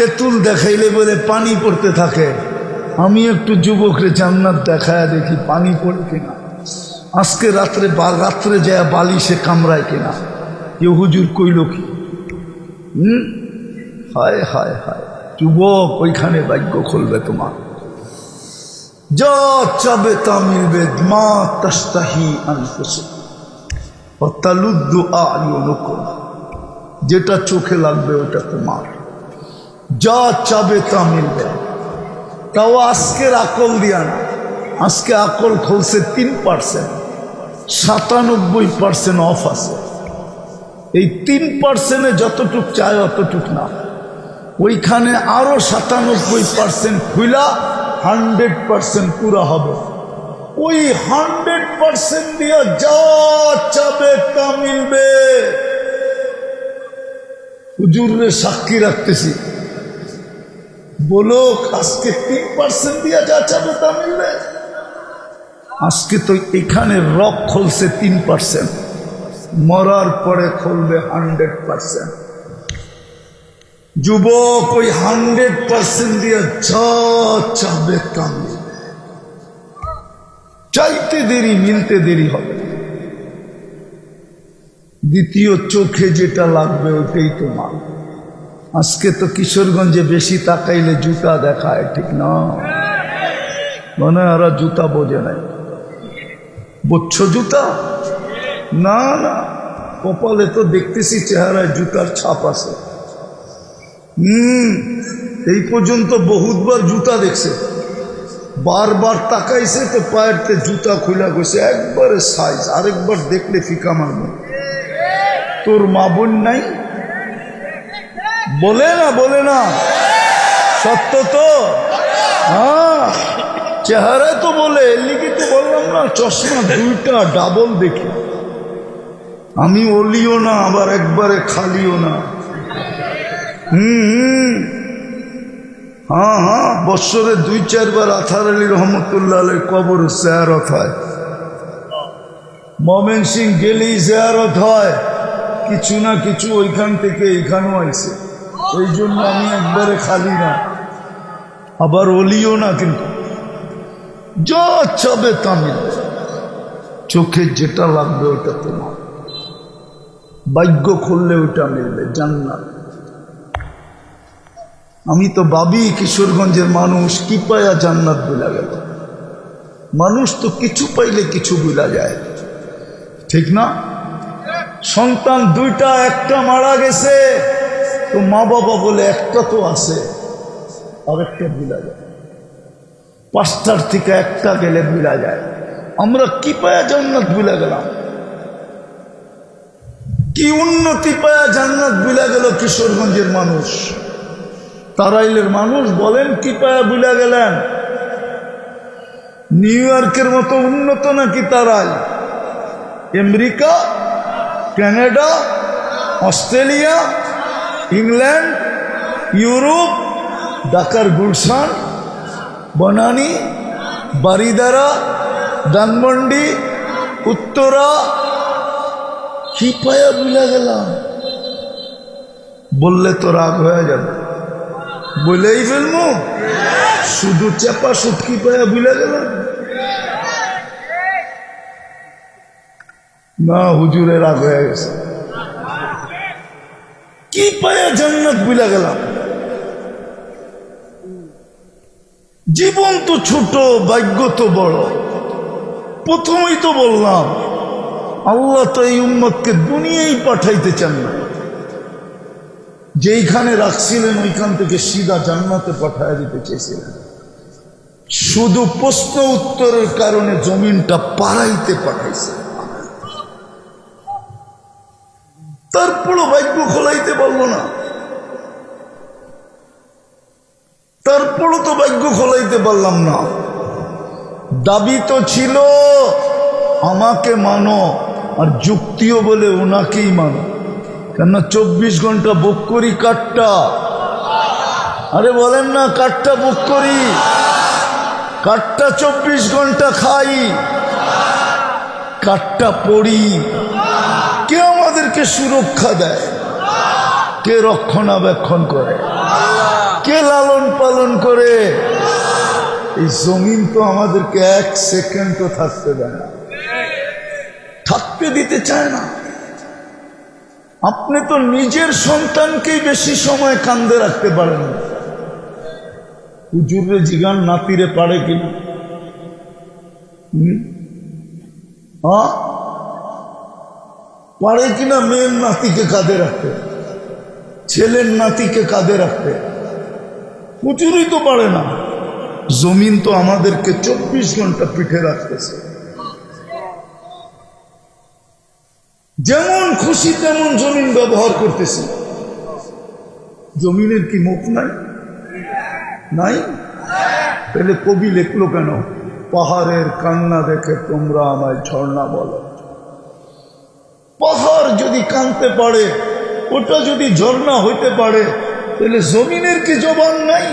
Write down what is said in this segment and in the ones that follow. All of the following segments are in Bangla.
তেঁতুল দেখাইলে বলে পানি পড়তে থাকে। আমি একটু যুবকরে জান্নাত দেখায় দেখি পানি পড়ে কিনা। আজকে রাত্রে যায় বালিশে কামড়ায় কিনা। এ হুজুর কইল কি? হায় হায় হায়, যুবক ওইখানে ভাগ্য খুলবে তোমার। যা চাবে তা মিলবে। মা তাস্তাহি আনফুসুকুম ওয়া তালুদ্দু আ'য়ুনুকুম, যেটা চোখে লাগবে ওটা তোমার। যা চাবে তা মিলবে। তাও আজকের আকল দিয়া না। আজকে আকল খুলছে 3%, 97% অফ আছে। এই 3% যতটুক চায় অতটুক না, ওইখানে আরো 97% খুলা 100% পুরা হবে। ওই 100% দিয়া যা চাবে তা মিলবে। হুজুরে সাক্ষী রাখতেছি, বলো আজকে 3% দিয়া যা চাবে তা মিলবে। আজকে তো এখানে রক খুলছে 3%, মরার পরে খুলবে 100%। যুবক ওই 100% দিয়ে যা চাবে তা মিলবে। চাইতে দেরি মিলতে দেরি হবে। দ্বিতীয় চোখে যেটা লাগবে ওইটাই তোমার। আজকে তো কিশোরগঞ্জে বেশি তাকাইলে জুতা দেখায়, ঠিক না? মানে ওরা জুতা বোঝে নাই। বুঝছো জুতা? না না, কপালে তো দেখতেছি চেহারায় জুতার ছাপ আছে। এই পর্যন্ত বহুতবার জুতা দেখছে, বারবার তাকাইছে তো পায়েরতে জুতা খুলা গেছে একবারে সাইজ। আরেকবার দেখলে ফিকা মারবে। তোর মা বোন নাই? বলে না সত্য তো? হ্যাঁ, চেহারায় তো বলে। লিখে তো বললাম না, চশমা দুইটা ডাবল দেখি। আমি অলিও না আবার একবারে খালিও না। হ্যাঁ, বৎসরে 2-4 বার আথার আলী রহমতুল্লাহ আলের কবর জিয়ারত হয়। ময়মনসিং গেলেই জিয়ারত হয়। কিছু না কিছু ওইখান থেকে এইখানেও আইছে। এই জন্য আমি একবারে খালি না, আবার অলিও না। কিন্তু যা চাবে তা মিলবে। চোখে যেটা লাগবে ওটা তোমার। ভাগ্য খুললে ওটা মিলবে, জান্নাত। আমি তো ভাবি কিশোরগঞ্জের মানুষ কি পায়া জান্নাত ভুলা গেল। মানুষ তো কিছু পাইলে কিছু ভুলা যায়, ঠিক না? সন্তান 2টা, একটা মারা গেছে তো মা বাবা বলে একটা তো আছে, আরেকটা ভুলা যায়। 5টার থেকে একটা গেলে ভুলা যায়। আমরা কি পায়া জান্নাত ভুলা গেলাম? কি উন্নতি পায়া জান্নাত ভুলা গেল কিশোরগঞ্জের মানুষ? তারাইলের মানুষ বলেন কি পায়া ভুলা গেলেন? নিউ ইয়র্কের মতো উন্নত নাকি Tarail? America, Canada, Australia, England, Europe, ঢাকার গুলশান, বনানী, বারিদারা, ধানমন্ডি, উত্তরা, কি পায়া ভুলা গেলাম? বললে তো রাগ হয়ে যাবে, বলেই ফেলবো। শুধু চাপা সুটকি পায়া ভুলা গেলাম না, হুজুরে রাগ হয়ে গেছে। কি পায়া জান্নাত ভুলা গেলাম? জীবন তো ছোট, ভাগ্য তো বড়। প্রথমেই তো বললাম, আল্লাহ তো এই উম্মতকে দুনিয়ায় পাঠাইতে চান না। যেইখানে রাখছিলেন ওইখান থেকে সিধা জান্নাতে পাঠায় দিতে চেয়েছিলেন। শুধু প্রশ্ন উত্তরের কারণে জমিনটা পাড়াইতে পাঠাইছে। তারপরও ভাগ্য খোলাইতে পারলো না। তারপরও তো ভাগ্য খোলাইতে পারলাম না। দাবি তো ছিল আমাকে মানো, আর যুক্তিও বলে ওনাকেই মানো। কেন 24 ঘন্টা বুক করি কাঠটা। আরে বলেন না, কাঠটা বুক করি, কাঠটা 24 ঘন্টা খাই, কাঠটা পড়ি। কে আমাদেরকে সুরক্ষা দেয়? কে রক্ষণাবেক্ষণ করে? পালন করে? এই জমিন তো আমাদেরকে এক সেকেন্ডও থাকতে দেয় না, থাকতে দিতে চায় না। আপনি তো নিজের সন্তানকেই বেশি সময় কান্দে রাখতে পারেন না। হুজুরে জিগান নাতিরে পারে কিনা? পারে কিনা মেয়ের নাতিকে কাঁধে রাখতে, ছেলের নাতিকে কাঁধে রাখতে? হুজুরই তো পারে না। জমিন তো আমাদেরকে 24 ঘন্টা পিঠে রাখতেছে, যেমন খুশি তেমন জমিন ব্যবহার করতেছি। জমিনের কি মুখ নাই? নাই? তাহলে কবি লিখলো কেন, পাহাড়ের কান্না দেখে তোমরা আমায় ঝর্ণা বলো? পাহাড় যদি কাঁদতে পারে, ওটা যদি ঝর্ণা হইতে পারে, তাহলে জমিনের কি জবান নাই?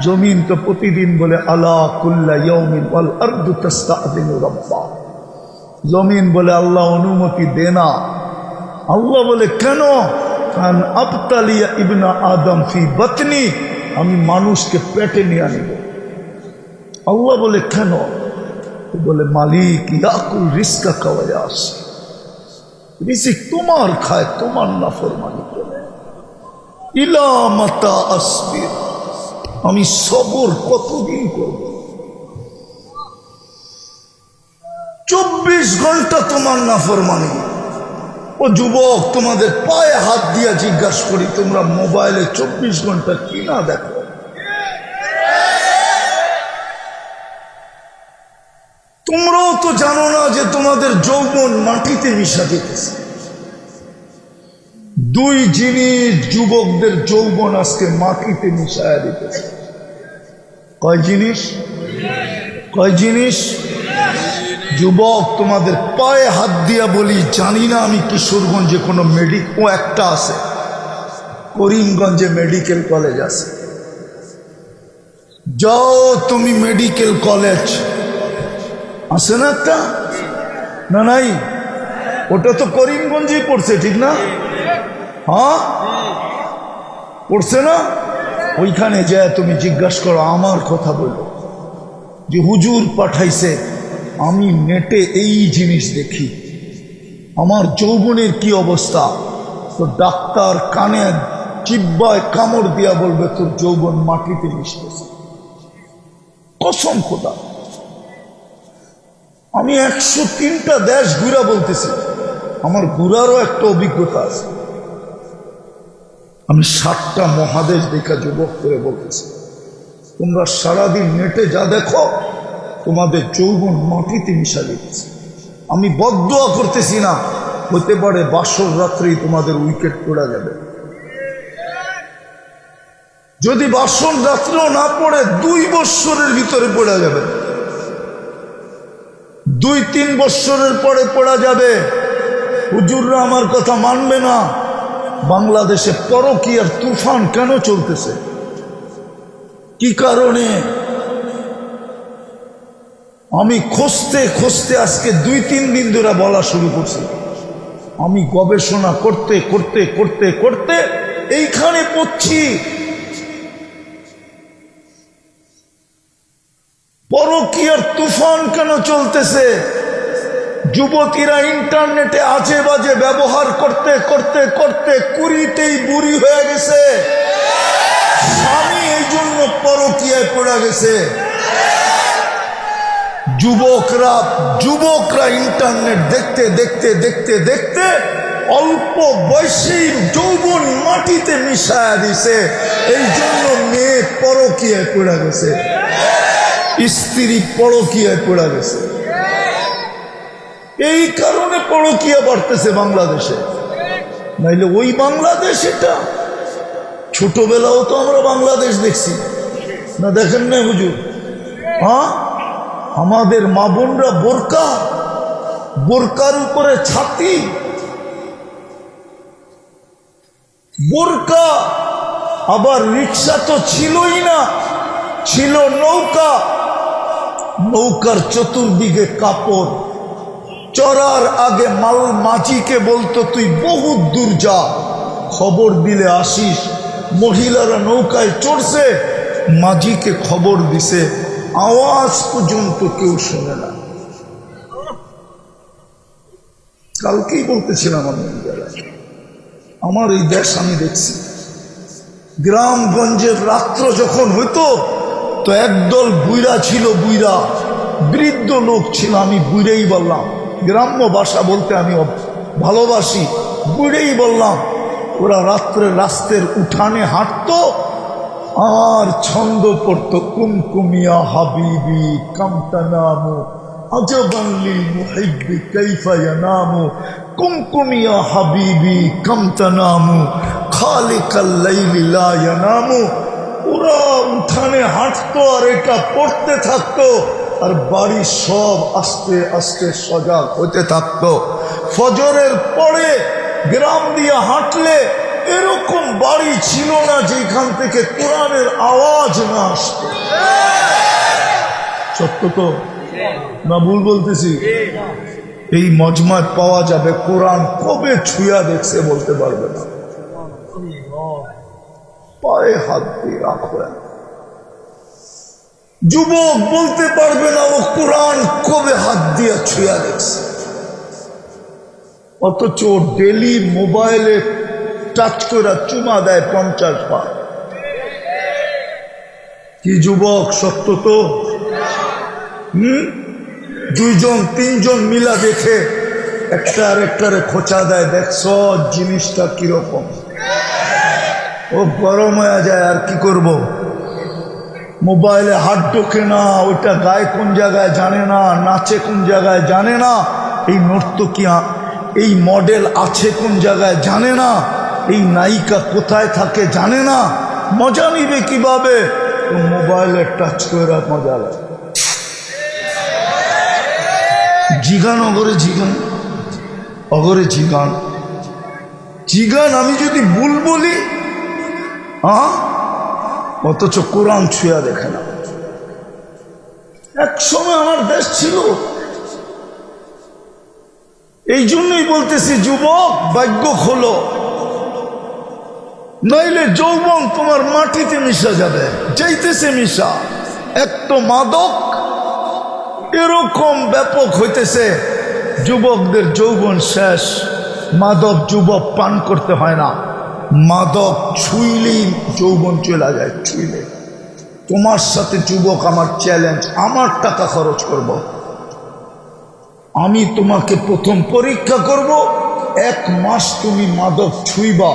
জমিন তো প্রতিদিন বলে আলা কুল্লা ইয়াউমিন ওয়াল আরদু তাস্তাযিনু রাব্বা। জমিন বলে আল্লাহ অনুমতি দে না। আল্লাহ বলে কেন? কান আবতালিয়া ইবনা আদম ফি বাতনি, আমি মানুষকে পেটে নিয়ে আনিব। আল্লাহ বলে কেন? বলে মালিক ইয়াকুল রিজকা কাওয়ায়াস, রিজিক তোমার খায়, তোমার নাফরমানি করে। ইলা মাতা আসবির, আমি সবর কতদিন করব? 24 ঘন্টা তোমার নাফরমানি। ও যুবক, তোমাদের পায়ে হাত দিয়া জিজ্ঞাসা করি, তোমরা মোবাইলে 24 ঘন্টা কি না দেখো? তোমরাও তো জানো না যে তোমাদের যৌবন মাটিতে মিশা যেতেছে। দুই জিনিস যুবকদের যৌবন আজকে মাটিতে মিশায়া দিতেছে। কয় জিনিস? কয় জিনিস? যুবক, তোমাদের পায়ে হাত দিয়া বলি, জানি না আমি কিশোরগঞ্জে কোনো মেডিকেল, একটা আছে করিমগঞ্জে মেডিকেল কলেজ আছে, যাও তুমি মেডিকেল কলেজ আছে না একটা? না নাই? ওটা তো করিমগঞ্জেই পড়ছে, ঠিক না? হ্যাঁ পড়ছে না? ওইখানে যায় তুমি জিজ্ঞাসা করো, আমার কথা বলো যে হুজুর পাঠাইছে, আমি নেটে এই জিনিস দেখি, আমার যৌবনের কি অবস্থা। তো ডাক্তার কানে চিব্বায় কামড় দিয়া বলবে তোর যৌবন মাটিতে মিশতেছে। কসম খোদা, আমি 103টা দেশ ঘুরা বলতেছি, আমার ঘুরারও একটা অভিজ্ঞতা আছে। আমি 7টা মহাদেশ দেখা যুবক করে বলতেছি, তোমরা সারাদিন নেটে যা দেখো, তোমাদের যৌবন মাটিতে মিশা দিতেছে। আমি বদদুয়া করতেছি না, হতে পারে বাসর রাত্রেই তোমাদের উইকেট পড়া যাবে। যদি বাসর রাত্রেও না পড়ে 2 বৎসরের ভিতরে পড়া যাবে, 2-3 বৎসরের পরে পড়া যাবে। হুজুররা আমার কথা মানবে না। বাংলাদেশে পরকীয়ার তুফান কেন চলতেছে? কি কারণে? আমি খুঁজতে খুঁজতে আজকে 2-3 দিন ধরে বলা শুরু করছি। আমি গবেষণা করতে করতে করতে করতে এইখানে পড়ছি, পরকীয়ার তুফান কেন চলতেছে? যুবতীরা ইন্টারনেটে আজে বাজে ব্যবহার করতে করতে করতে কুড়িতেই বুড়ি হয়ে গেছে। স্বামী এই জন্য পরকীয়ায় পড়ে গেছে। যুবকরা ইন্টারনেট দেখতে দেখতে দেখতে দেখতে অল্প বয়সী যৌবন মাটিতে মিশায়া দিছে। এই জন্য মেয়ে পরকীয়ায় পড়ে গেছে, স্ত্রী পরকীয়ায় পড়ে গেছে। এই কারণে পরকীয়া বাড়তেছে বাংলাদেশে। নাইলে ওই বাংলাদেশ এটা। ছোটবেলাও তো আমরা বাংলাদেশ দেখছি না, দেখেন না হুজুর? হ্যাঁ, আমাদের মা বোনরা বোরকার উপরে ছাতি, বোরকা। আবার রিক্সা তো ছিলই না, ছিল নৌকা। নৌকার চতুর্দিকে কাপড়। চড়ার আগে মাঝিকে বলতো তুই বহুত দূর যা, খবর দিলে আসিস। মহিলারা নৌকায় চড়ছে, মাঝিকে খবর দিছে, আওয়াজ পর্যন্ত কেউ শোনে না। কালকেই বলতেছিলাম আমি, আমার এই দেশ আমি দেখছি, গ্রামগঞ্জের রাত্র যখন হইতো তো একদল বুইরা ছিল, বুইরা বৃদ্ধ লোক ছিল, আমি বুইরেই বললাম, গ্রাম্য ভাষা বলতে আমি ভালোবাসি, বুইরেই বললাম। ওরা রাত্রে রাস্তার উঠানে হাঁটতো আর ছন্দ পড়তো, কুমকুমিয়া হাবিবি কামতা নামু আজবানলি মুহিব্বি কাইফা ইয়ানামু, কুমকুমিয়া হাবিবি কামতা নামু খালিকাল লাইলি লা ইয়ানামু। ওরা উঠানে হাঁটতো আর এটা পড়তে থাকতো, আর বাড়ি সব আস্তে আস্তে সজাগ হতে থাকতো। ফজরের পরে গ্রাম দিয়ে হাঁটলে এরকম বাড়ি ছিল না যেখান থেকে কোরআনের আওয়াজ না আসতো। সত্য তো না ভুল বলতেছি? এই মজমায় পাওয়া যাবে কোরআন কবে ছুঁয়া দেখছে বলতে পারবে না, পায়ে হাত দিয়ে রাখো। যুবক বলতে পারবে না ও কোরআন কবে হাত দিয়ে ছুঁয়া দেখছে, অথচ ডেলি মোবাইলে টাচ করে চুমা দেয় 50 বার। কি যুবক সত্য তো? দুইজন তিনজন মিলা দেখে একটা আর একটারে খোঁচা দেয়, দেখছ জিনিসটা কিরকম। ও গরম হয়ে যায়, আর কি করব। মোবাইলে হাত ঢোকে না, ওইটা গায়ে কোন জায়গায় জানে না, নাচে কোন জায়গায় জানে না, এই নর্তকী এই মডেল আছে কোন জায়গায় জানে না, এই নায়িকা কোথায় থাকে জানে না, মজা নিবে কিভাবে? মোবাইলে টাচ করে মজা লাগে। জিগান অগরে জিগান, অগরে জিগান, জিগান আমি যদি ভুল বলি, অথচ কোরআন ছুঁয়া দেখে না। এক সময় আমার দেশ ছিল, এই জন্যই বলতেছি যুবক ভাগ্য খোলো, নইলে যৌবন তোমার মাটিতে মিশা যাবে, যাইতেছে মিশা। এক তো মাদক এরকম ব্যাপক হইতেছে, যুবকদের যৌবন শেষ। মাদক যুবক পান করতে হয় না, মাদক ছুঁইলেই যৌবন চলে যায়। ছুঁইলে তোমার সাথে যুবক আমার চ্যালেঞ্জ, আমার টাকা খরচ করব, আমি তোমাকে প্রথম পরীক্ষা করব, 1 মাস তুমি মাদক ছুঁইবা,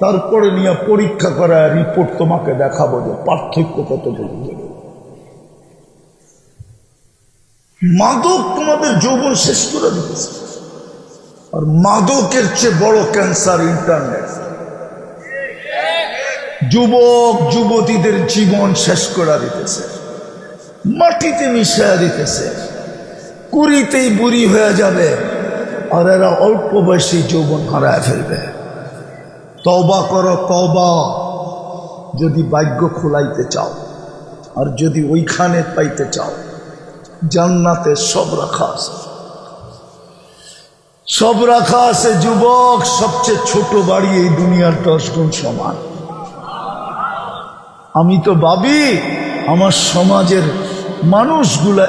তারপরে নিয়ে পরীক্ষা করা রিপোর্ট তোমাকে দেখাবো যে পার্থক্য কতটুকু। মাদক তোমাদের যৌবন শেষ করে দিতেছে, আর মাদকের চেয়ে বড় ক্যান্সার ইন্টারনেট। যুবক যুবতীদের জীবন শেষ করে দিতেছে, মাটিতে মিশিয়ে দিতেছে, কুড়িতেই বুড়ি হয়ে যাবে, আর এরা অল্প বয়সী যৌবন হারায় ফেলবে। তওবা করো তওবা, যদি ভাগ্য খোলাইতে চাও, আর যদি ওইখানে পাইতে চাও। জান্নাতে সব রাখা আছে, সব রাখা আছে যুবক। সবচেয়ে ছোট বাড়ি এই দুনিয়ার 10 গুণ সমান। আমি তো ভাবি আমার সমাজের মানুষগুলা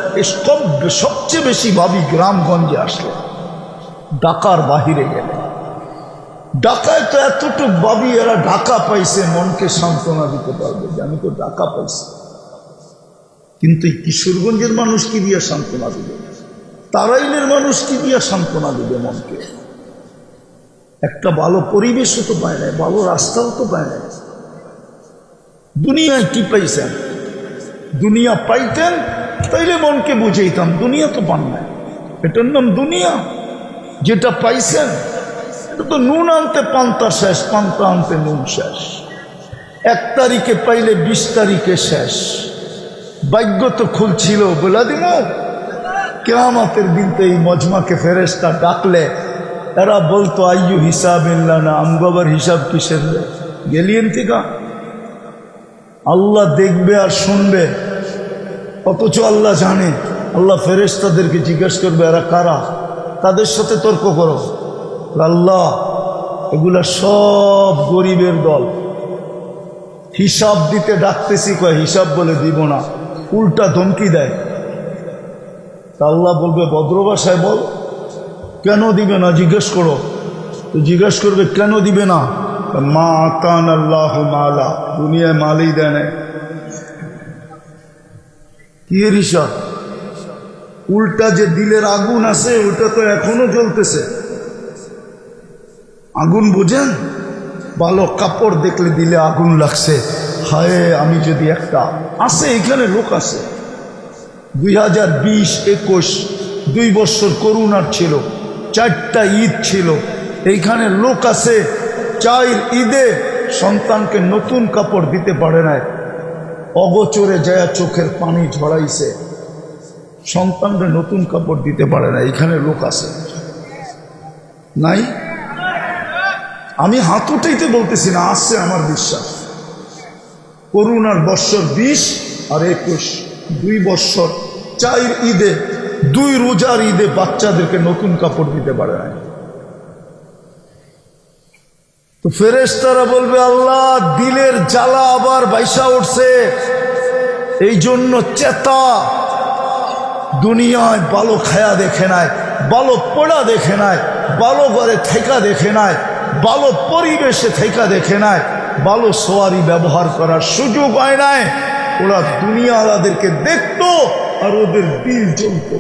সবচেয়ে বেশি ভাবি গ্রামগঞ্জে আসলে, ঢাকার বাহিরে গেলে। ঢাকায় তো এতটুকু ভাবি এরা ঢাকা পাইছে, মনকে সান্ত্বনা দিতে পারবে যে আমি তো ঢাকা পাইছি। কিন্তু এই কিশোরগঞ্জের মানুষ কি দিয়ে সান্ত্বনা দিবে? তারাইলের মানুষ কি দিয়ে সান্ত্বনা দিবে মনকে? একটা ভালো পরিবেশও তো পায় না, ভালো রাস্তাও তো পায় না। দুনিয়ায় কি পাইছেন? দুনিয়া পাইতেন তাইলে মনকে বুঝাইতাম, দুনিয়া তো পান না, এটার নাম দুনিয়া। যেটা পাইছেন এটা তো নুন আনতে পান্তা শেষ, পান্তা আনতে নুন শেষ। 1 তারিখে পাইলে 20 তারিখে শেষ। ভাগ্য তো খুলছিল, বলা দিব কিয়ামতের দিন তো এই মজমাকে ফেরেশতা ডাকলে এরা বলতো আইয়ু হিসাব ইল্লা না, আমগোবার হিসাব কিসের? গেলিয়েন থেকে আল্লাহ দেখবে আর শুনবে, অথচ আল্লাহ জানে। আল্লাহ ফেরেশতাদেরকে জিজ্ঞেস করবে এরা কারা, তাদের সাথে তর্ক করো। আল্লাহ এগুলা সব গরিবের দল, হিসাব দিতে ডাকতেছি, কয় হিসাব বলে দিব না, উল্টা ধমকি দেয়। তা আল্লাহ বলবে ভদ্র ভাষায় বল, কেন দিবে না জিজ্ঞেস করো। তো জিজ্ঞেস করবে কেন দিবে না? মা আতান আল্লাহ মালা, দুনিয়ায় মালই দেয় না। কি এর হিসাব? উল্টা যে দিলের আগুন আছে ওটা তো এখনো জ্বলতেছে। আগুন বুঝেন? ভালো কাপড় দেখলে দিলে আগুন লাগছে, হায় আমি যদি একটা আছে, এখানে লোক আছে 2020-21 2 বছর করোনার ছিল, 4টা ঈদ ছিল, এইখানে লোক আছে 4 ঈদে সন্তানকে নতুন কাপড় দিতে পারে নাই, অগোচরে যায় চোখের পানি ঝরাইছে, সন্তানকে নতুন কাপড় দিতে পারে না। এখানে লোক আছে নাই? আমি হাত উঠাইতে বলতেছি না, আসছে আমার বিশ্বাস। করোনার বৎসর 20 আর 21, 2 বৎসর 4 ঈদে, 2 রোজার ঈদে বাচ্চাদেরকে নতুন কাপড় দিতে পারে না। তো ফেরেশতারা বলবে আল্লাহ দিলের জ্বালা আবার বাইসা উঠছে, এই জন্য চেতা। দুনিয়ায় ভালো খায়া দেখে নাই, ভালো পড়া দেখে নাই, ভালো ঘরে থেকা দেখে নাই, ভালো পরিবেশে থেকা দেখে নাই, ভালো সোয়ারি ব্যবহার করার সুযোগ হয় নাই। ওরা দুনিয়াওয়ালাদেরকে দেখতো আর ওদের দিল জ্বলতো।